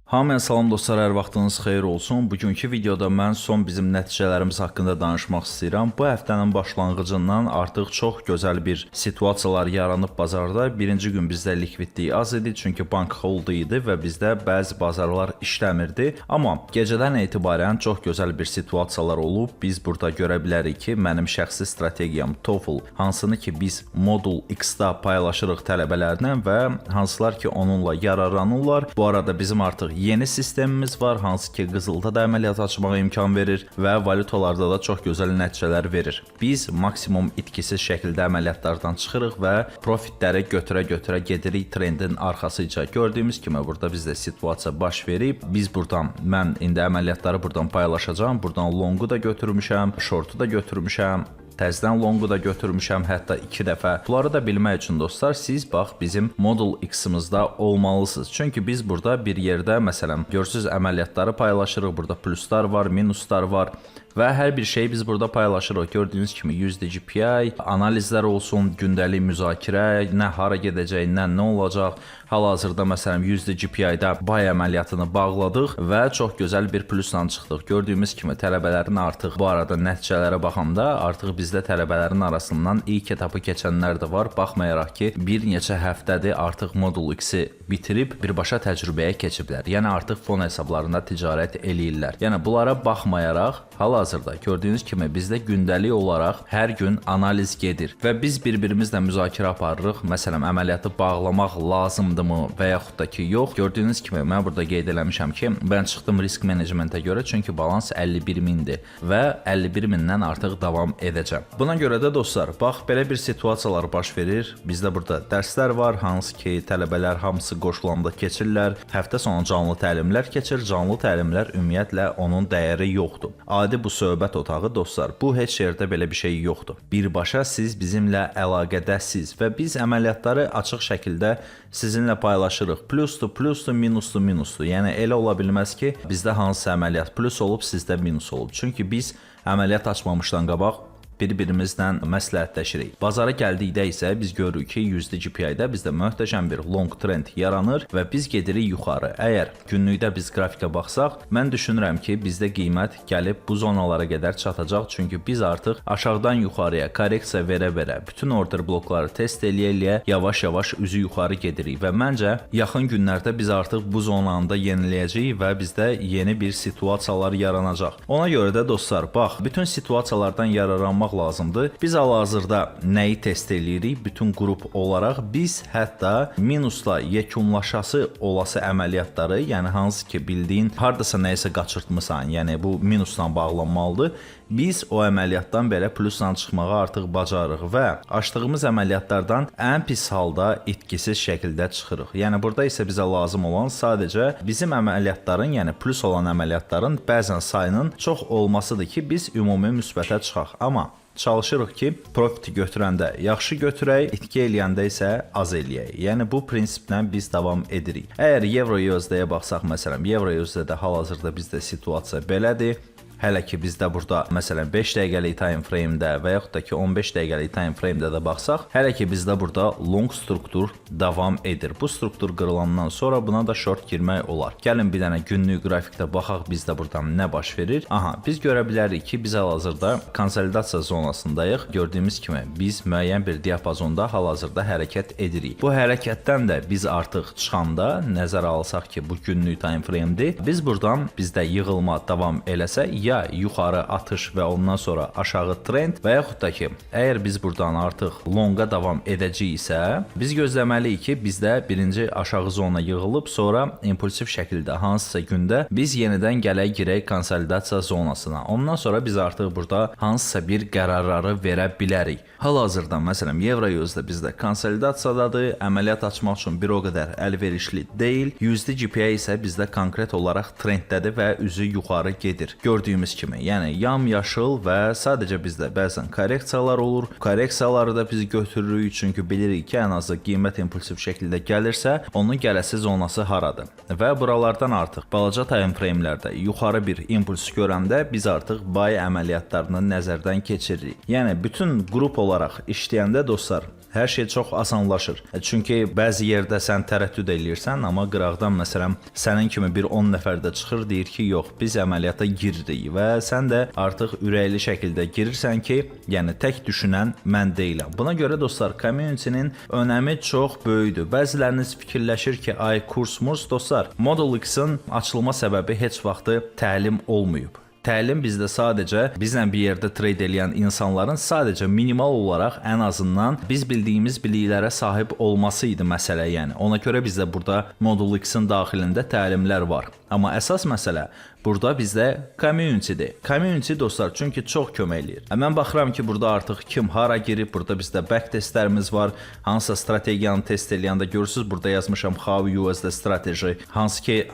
Hamıya salam dostlar, hər vaxtınız xeyir olsun. Bugünkü videoda mən son bizim nəticələrimiz haqqında danışmaq istəyirəm. Bu həftənin başlanğıcından artıq çox gözəl bir situasiyalar yaranıb bazarda. Birinci gün bizdə likvidlik az idi, çünki bank hold idi və bizdə bəzi bazarlar işləmirdi. Amma gecədən etibarən çox gözəl bir situasiyalar olub. Biz burada görə bilərik ki, mənim şəxsi strategiyam TOEFL, hansını ki biz Modul X-da paylaşırıq tələbələrlə və hansılar ki onunla yararlanırlar. Bu arada bizim artıq yeni sistemimiz var, hansı ki qızılda da əməliyyat açmağa imkan verir və valyutalarda da çox gözəl nəticələr verir. Biz maksimum itkisiz şəkildə əməliyyatlardan çıxırıq və profitləri götürə-götürə gedirik trendin arxasıca. Gördüyümüz kimi burada bizdə situasiya baş verib. Biz buradan, mən indi əməliyyatları buradan paylaşacağım. Buradan longu da götürmüşəm, shortu da götürmüşəm. Təzdən longu da götürmüşəm, hətta 2 dəfə. Bunları da bilmək üçün dostlar, siz bax bizim Modul X-imizdə olmalısınız. Çünki biz burada bir yerdə, məsələn, görürsünüz əməliyyatları paylaşırıq. Burada pluslar var, minuslar var. Və hər bir şeyi biz burada paylaşırıq. Gördüyünüz kimi USD/GPI, analizlər olsun, gündəlik müzakirə, nə hara gedəcək, nə olacaq. Hal-hazırda məsələn USD/GPI-də buy əməliyyatını bağladıq və çox gözəl bir plusla çıxdıq. Gördüyümüz kimi tələbələrin artıq bu arada nəticələrə baxanda artıq bizdə tələbələrin arasından ilk etapı keçənlər də var. Baxmayaraq ki, bir neçə həftədir artıq Modul X-i bitirib birbaşa təcrübəyə keçiblər. Yəni artıq fon hesablarında ticarət eləyirlər. Yəni bunlara baxmayaraq hal-hazırda gördüyünüz kimi bizdə gündəlik olaraq hər gün analiz gedir və biz bir-birimizlə müzakirə aparırıq. Məsələn, əməliyyatı bağlamaq lazımdırmı və yaxud da ki, yox. Gördüyünüz kimi mən burada qeyd eləmişəm ki, mən çıxdım risk menecmentə görə, çünki balans 51.000-dir və 51.000-dən artıq davam edəcəm. Buna görə də dostlar, bax belə bir situasiyalar baş verir. Bizdə burada dərslər var, hansı ki, tələbələr hamısı qoşulanda keçirlər. Həftə sonu canlı təlimlər keçir. Canlı təlimlər ümumiyyətlə onun dəyəri yoxdur. Adi bu söhbət otağı dostlar, bu heç yerdə belə bir şey yoxdur. Birbaşa siz bizimlə əlaqədəsiz və biz əməliyyatları açıq şəkildə sizinlə paylaşırıq. Plusdur, minusdur. Yəni elə ola bilməz ki, bizdə hansısa əməliyyat plus olub, sizdə minus olub. Çünki biz əməliyyat açmamışdan qabaq bir-birimizlə məsləhətləşirik. Bazara gəldikdə isə biz görürük ki, USD/GPI-də bizdə möhtəşəm bir long trend yaranır və biz gedirik yuxarı. Əgər günlükdə biz grafikə baxsaq, mən düşünürəm ki, bizdə qiymət gəlib bu zonalara qədər çatacaq. Çünki biz artıq aşağıdan yuxarıya korreksiya verə-verə, bütün order blokları test eləyə-eləyə yavaş-yavaş üzü yuxarı gedirik və məncə yaxın günlərdə biz artıq bu zonanda yeniləyəcəyik və bizdə yeni bir situasiyalar yaranacaq. Ona görə də dostlar, bax, bütün situasiyalardan yararlanmaq lazımdır. Biz hal-hazırda nəyi test eləyirik? Bütün qrup olaraq biz hətta minusla yekunlaşası olası əməliyyatları, yəni hansı ki bildiyin hardasa nəyisə qaçırtmısan, yəni bu minusla bağlanmalıdır. Biz o əməliyyatdan belə plusla çıxmağı artıq bacarırıq və açdığımız əməliyyatlardan ən pis halda itkisiz şəkildə çıxırıq. Yəni burada isə bizə lazım olan sadəcə bizim əməliyyatların, yəni plus olan əməliyyatların bəzən sayının çox olmasıdır ki, biz ümumi müsbətə çıxaq. Amma çalışırıq ki, profiti götürəndə yaxşı götürək, itki eləyəndə isə az eləyək. Yəni bu prinsiplə biz davam edirik. Əgər Euro-USD-yə baxsaq, məsələn, Euro-USD-də hal-hazırda bizdə situasiya belədir. Hələ ki bizdə burada məsələn 5 dəqiqəlik time frame-də və yaxud da ki 15 dəqiqəlik time frame-də də baxsaq, hələ ki bizdə burada long struktur davam edir. Bu struktur qırılandan sonra buna da short girmək olar. Gəlin bir dənə günlük qrafikdə baxaq bizdə buradan nə baş verir. Aha, biz görə bilərik ki, biz hal-hazırda konsolidasiya zonasındayıq. Gördüyümüz kimi biz müəyyən bir diapazonda hal-hazırda hərəkət edirik. Bu hərəkətdən də biz artıq çıxanda nəzərə alsaq ki, bu günlük time frame-dir. Biz buradan bizdə yığılma davam eləsə, ya yuxarı atış və ondan sonra aşağı trend və yaxud da ki, əgər biz buradan artıq longa davam edəcəyiksə, biz gözləməliyik ki, bizdə birinci aşağı zona yığılıb, sonra impulsiv şəkildə hansısa gündə biz yenidən gələk girək konsolidasiya zonasına. Ondan sonra biz artıq burada hansısa bir qərarları verə bilərik. Hal-hazırda məsələn Euro-USD bizdə konsolidasiyadadır, əməliyyat açmaq üçün bir o qədər əlverişli deyil. USD/GPI isə bizdə konkret olaraq trenddədir və üzü yuxarı gedir. Gördüyümüz kimi, yəni yamyaşıl və sadəcə bizdə bəzən korreksiyalar olur. Korreksiyaları da biz götürürük, çünki bilirik ki, ən azı qiymət impulsiv şəkildə gəlirsə, onun gələsi zonası haradır. Və buralardan artıq balaca time frame-lərdə yuxarı bir impuls görəndə biz artıq buy əməliyyatlarını nəzərdən keçiririk. Yəni bütün qrup olaraq işləyəndə dostlar, hər şey çox asanlaşır. Çünki bəzi yerdə sən tərəddüd eləyirsən, amma qıraqdan məsələn sənin kimi bir 10 nəfər də çıxır, deyir ki, yox, biz əməliyyata giririk və sən də artıq ürəkli şəkildə girirsən ki, yəni tək düşünən mən deyiləm. Buna görə dostlar, community-nin önəmi çox böyükdür. Bəziləriniz fikirləşir ki, ay kurs-murs, dostlar, Model X-in açılma səbəbi heç vaxtı təlim olmayıb. Təlim bizdə sadəcə bizlə bir yerdə trade edən insanların sadəcə minimal olaraq ən azından biz bildiyimiz biliklərə sahib olması idi məsələ, yəni. Ona görə bizdə burada Model X-in daxilində təlimlər var. Amma əsas məsələ burada bizdə community-dir. Community dostlar çünki çox kömək eləyir. Mən baxıram ki, burada artıq kim hara girib, burada bizdə back testlərimiz var. Hansısa strategiyanı test eləyəndə görürsüz, burada yazmışam how USD strategy,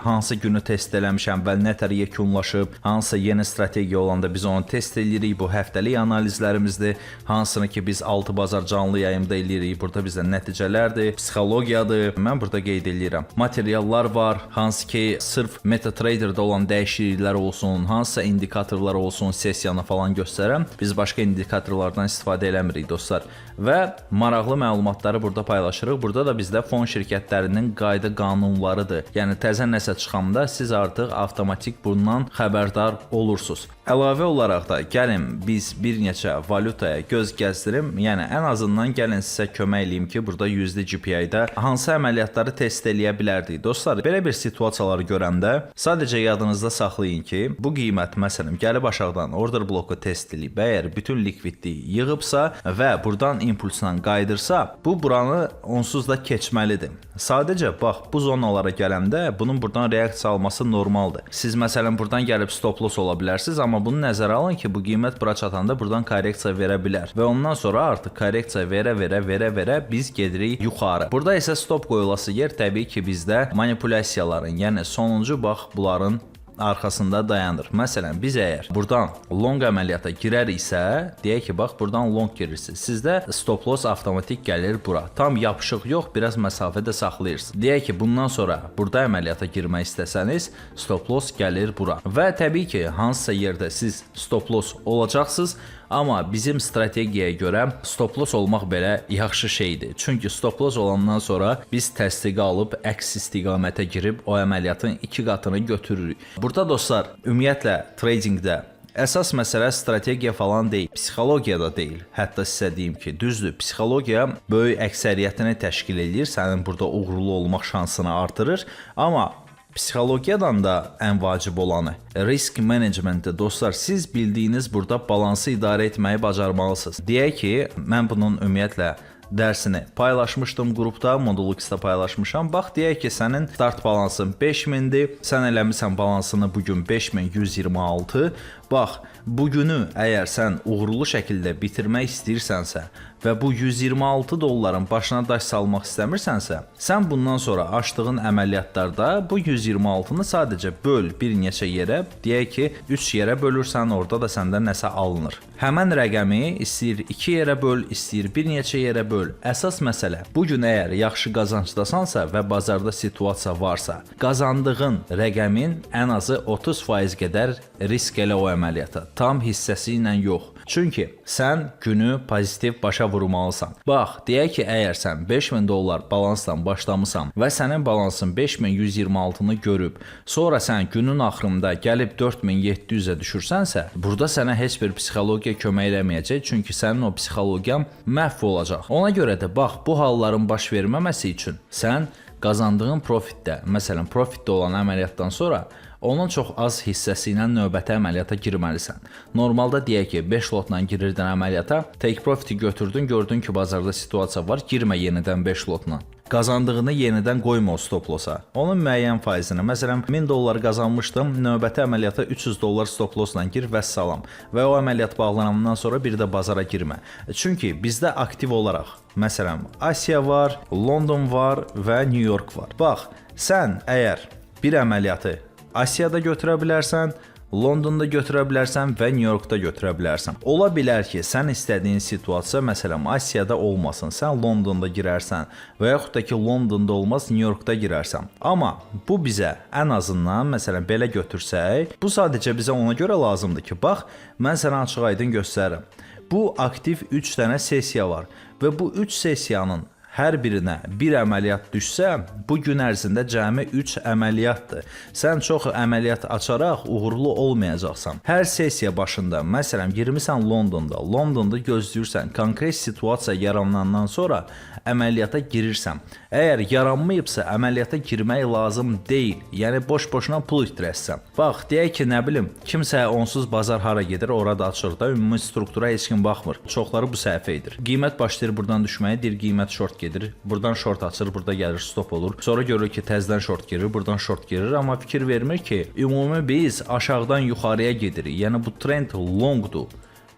hansı günü test eləmişəm və nətər yekunlaşıb, hansısa yeni strategiya olanda biz onu test eləyirik. Bu həftəlik analizlərimizdir. Hansını ki biz 6 bazar canlı yayımda eləyirik. Burada bizdə nəticələrdir, psixologiyadır. Mən burada qeyd eləyirəm. Materiallar var, hansı ki sırf MetaTrader-də olan dəyişikliklər olsun, hansısa indikatorlar olsun, sessiyanı falan göstərəm. Biz başqa indikatorlardan istifadə eləmirik dostlar. Və maraqlı məlumatları burada paylaşırıq. Burada da bizdə fon şirkətlərinin qayda qanunlarıdır. Yəni təzə nəsə çıxanda siz artıq avtomatik bundan xəbərdar olursunuz. Əlavə olaraq da gəlin biz bir neçə valyutaya göz gəzdirim. Yəni ən azından gəlin sizə kömək eləyim ki, burada USD GPI-də hansı əməliyyatları test eləyə bilərdik. Dostlar, belə bir situasiyaları görəndə sadəcə yadınızda saxlayın ki, bu qiymət məsələn gəlib aşağıdan order bloku test eləyib, əgər bütün likvidliyi yığıbsa və buradan impulsla qaydırsa, bu buranı onsuz da keçməlidir. Sadəcə bax, bu zonalara gələndə bunun buradan reaksiya alması normaldır. Siz məsələn buradan gəlib stop loss ola bilərsiniz, amma bunu nəzərə alın ki, bu qiymət bura çatanda buradan korreksiya verə bilər və ondan sonra artıq korreksiya verə biz gedirik yuxarı. Burada isə stop qoyulası yer təbii ki bizdə manipulyasiyaların, yəni sonuncu bax bunların arxasında dayanır. Məsələn, biz əgər buradan long əməliyyata girəriksə, deyək ki, bax, buradan long girirsiniz. Sizdə stop loss avtomatik gəlir bura. Tam yapışıq yox, biraz məsafədə saxlayırsınız. Deyək ki, bundan sonra burada əməliyyata girmək istəsəniz, stop loss gəlir bura. Və təbii ki, hansısa yerdə siz stop loss olacaqsınız, amma bizim strategiyaya görə stop loss olmaq belə yaxşı şeydir. Çünki stop loss olandan sonra biz təsdiqi alıb əks istiqamətə girib o əməliyyatın 2 qatını götürürük. Burada dostlar, ümumiyyətlə tradingdə əsas məsələ strategiya falan deyil, psixologiya da deyil. Hətta sizə deyim ki, düzdür, psixologiya böyük əksəriyyətini təşkil edir, sənin burada uğurlu olmaq şansını artırır, amma psixologiyadan da ən vacib olanı risk managementdir. Dostlar, siz bildiyiniz burada balansı idarə etməyi bacarmalısınız. Deyək ki, mən bunun ümumiyyətlə dərsini paylaşmışdım qrupda, Model X-də paylaşmışam. Bax, deyək ki, sənin start balansın 5000-dir, sən eləmirsən balansını bugün 5126. Bax, bugünü əgər sən uğurlu şəkildə bitirmək istəyirsənsə və bu 126 dolların başına daş salmaq istəmirsənsə, sən bundan sonra açdığın əməliyyatlarda bu 126-nı sadəcə böl bir neçə yerə, deyək ki, 3 yerə bölürsən, orada da səndən nəsə alınır. Həmən rəqəmi istəyir 2 yerə böl, istəyir bir neçə yerə böl. Əsas məsələ, bugün əgər yaxşı qazancdasansa və bazarda situasiya varsa, qazandığın rəqəmin ən azı 30% qədər risk elə o əməliyyata, tam hissəsi ilə yox. Çünki sən günü pozitiv başa vurmalısan. Bax, deyək ki, əgər sən 5000 dollar balansdan başlamısan və sənin balansın 5126-nı görüb, sonra sən günün axırında gəlib 4700-ə düşürsənsə, burada sənə heç bir psixologiya kömək eləməyəcək, çünki sənin o psixologiyan məhv olacaq. Ona görə də bax, bu halların baş verməməsi üçün sən qazandığın profitdə, məsələn, profitdə olan əməliyyatdan sonra onun çox az hissəsi ilə növbəti əməliyyata girməlisən. Normalda deyək ki, 5 lotla girirdin əməliyyata, take profiti götürdün, gördün ki, bazarda situasiya var, girmə yenidən 5 lotla. Qazandığını yenidən qoyma o stop lossa. Onun müəyyən faizini, məsələn, 1000 dollar qazanmışdım, növbəti əməliyyata 300 dollar stop lossla gir və salam. Və o əməliyyat bağlanandan sonra bir də bazara girmə. Çünki bizdə aktiv olaraq, məsələn, Asiya var, London var və New York var. Bax, sən əgər bir əməliyyatı Asiyada götürə bilərsən, Londonda götürə bilərsən və New Yorkda götürə bilərsən. Ola bilər ki, sən istədiyin situasiya, məsələn, Asiyada olmasın, sən Londonda girərsən və yaxud da ki, Londonda olmaz, New Yorkda girərsən. Amma bu bizə ən azından, məsələn, belə götürsək, bu sadəcə bizə ona görə lazımdır ki, bax, mən sənə açıq aydın göstərirəm. Bu aktiv 3 dənə sessiya var və bu 3 sessiyanın hər birinə bir əməliyyat düşsə, bu gün ərzində cəmi 3 əməliyyatdır. Sən çox əməliyyat açaraq uğurlu olmayacaqsan. Hər sessiya başında, məsələn, 20sən Londonda gözləyirsən, konkret situasiya yaranandan sonra əməliyyata girirsən. Əgər yaranmayıbsa, əməliyyata girmək lazım deyil. Yəni boş-boşuna pul itirəsən. Bax, deyək ki, nə bilim, kimsə onsuz bazar hara gedir, orada açır da, ümumi struktura heç kim baxmır. Çoxları bu səhvə edir. Qiymət başlayır buradan düşməyə, deyir qiymət short gedir. Buradan short açır, burada gəlir stop olur. Sonra görür ki, təzədən short girir, buradan short girir, amma fikir vermir ki, ümumi biz aşağıdan yuxarıya gedirik. Yəni bu trend longdur.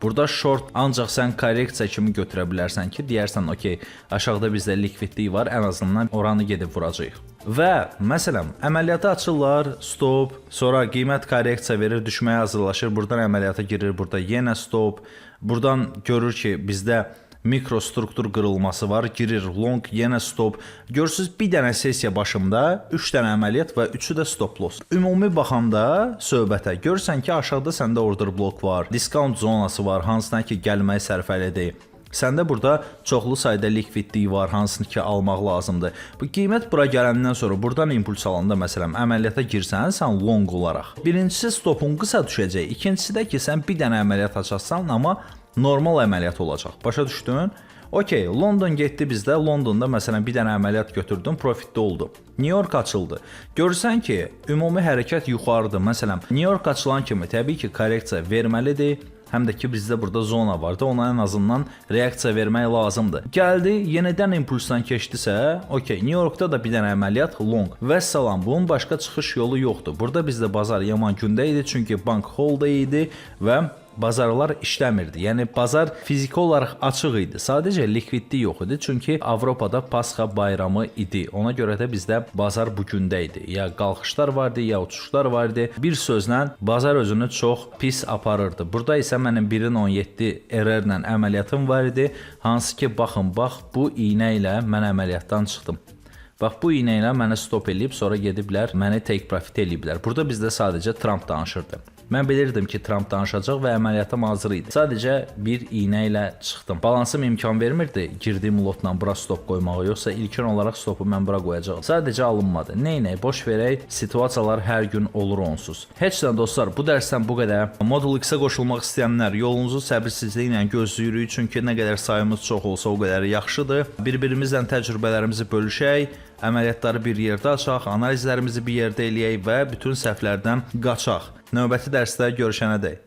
Burada short ancaq sən korreksiya kimi götürə bilərsən ki, deyərsən, okey, aşağıda bizdə likvidlik var, ən azından oranı gedib vuracağıq. Və məsələn, əməliyyatı açırlar, stop, sonra qiymət korreksiya verir, düşməyə hazırlaşır, buradan əməliyyata girir, burada yenə stop. Buradan görür ki, bizdə mikrostruktur qırılması var, girir long, yenə stop. Görürsüz, bir dənə sessiya başında 3 dənə əməliyyat və 3-ü də stop loss. Ümumi baxanda söhbətə görürsən ki, aşağıda səndə order block var, discount zonası var, hansına ki gəlməyi sərfəlidir. Səndə burada çoxlu sayda likvidlik var, hansını ki almaq lazımdır. Bu qiymət bura gələndən sonra buradan impuls alanda məsələn əməliyyata girsən, sən long olaraq. Birincisi stopun qısa düşəcək, ikincisi də ki sən bir dənə əməliyyat açarsan, amma normal əməliyyat olacaq. Başa düşdün? Okey, London getdi bizdə. Londonda məsələn bir dənə əməliyyat götürdün, profitli oldu. New York açıldı. Görürsən ki, ümumi hərəkət yuxarıdır. Məsələn, New York açılan kimi təbii ki, korreksiya verməlidir. Həm də ki, bizdə burada zona vardı, ona ən azından reaksiya vermək lazımdır. Gəldi, yenidən impulsdan keçdisə, okey, New Yorkda da bir dənə əməliyyat long. Vəssalam, bunun başqa çıxış yolu yoxdur. Burada bizdə bazar yaman gündə idi, çünki bank holiday idi və bazarlar işləmirdi. Yəni bazar fiziki olaraq açıq idi. Sadəcə likvidlik yox idi, çünki Avropada Pasxa bayramı idi. Ona görə də bizdə bazar bu gündə idi. Ya qalxışlar vardı, ya uçuşlar vardı. Bir sözlə bazar özünü çox pis aparırdı. Burada isə mənim 1.17 errorla əməliyyatım var idi. Hansı ki, baxın, bax, bu iynə ilə mən əməliyyatdan çıxdım. Bax, bu iynə ilə məni stop eləyib, sonra gediblər, məni take profit eləyiblər. Burada bizdə sadəcə Trump danışırdı. Mən bilirdim ki, Trump danışacaq və əməliyyatım hazır idi. Sadəcə bir iynə ilə çıxdım. Balansım imkan vermirdi girdiyim lotla bura stop qoymağa, yoxsa ilkin olaraq stopu mən bura qoyacağam. Sadəcə alınmadı. Neynək, boş verək, situasiyalar hər gün olur onsuz. Heç də dostlar, bu dərsdən bu qədər. Modul X-ə qoşulmaq istəyənlər yolunuzu səbirsizliklə gözləyirik, çünki nə qədər sayımız çox olsa o qədər yaxşıdır. Bir-birimizlə təcrübələrimizi bölüşək, əməliyyatları bir yerdə açaq, analizlərimizi bir yerdə eləyək və bütün səhvlərdən qaçaq. Növbəti dərsdə görüşənədək.